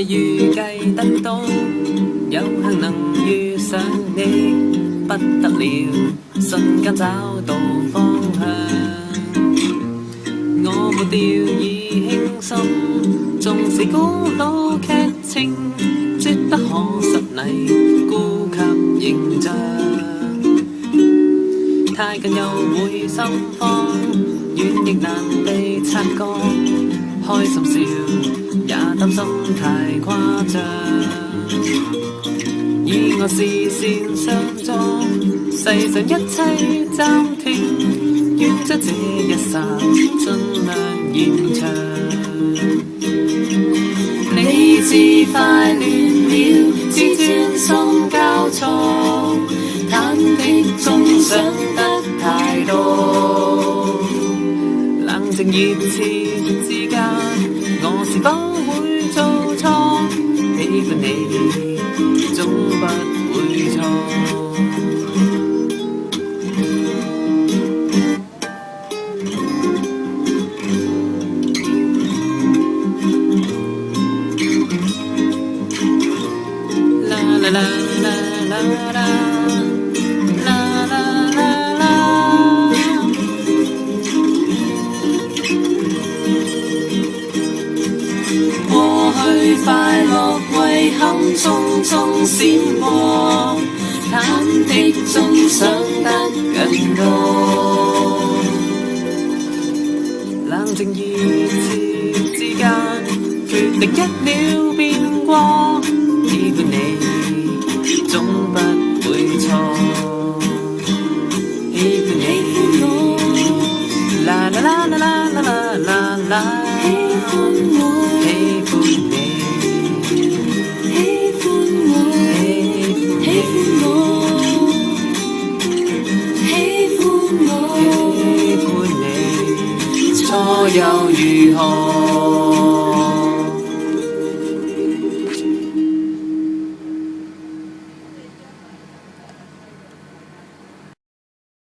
未預計得到，有幸能遇上你，不得了，瞬間找到方向。我沒掉以輕心，縱使古老劇情，絕不可失禮，顧及形象。太近又會心慌，遠亦難被察覺，開心笑也擔心太誇張。以我視線相撞，世上一切暫停，願將這一剎盡量延長。理智快亂了，自尊心交錯，忐忑中想得太多。冷靜熱切之間，我是否會做錯？喜歡你總不會錯。啦啦啦啦啦啦。快樂遺憾匆匆閃過，忐忑中想得更多。冷靜熱切之間，決定一秒變過，喜歡你總不會錯。喜歡你，啦啦啦啦啦啦啦啦，喜歡我，喜歡你。錯又如何？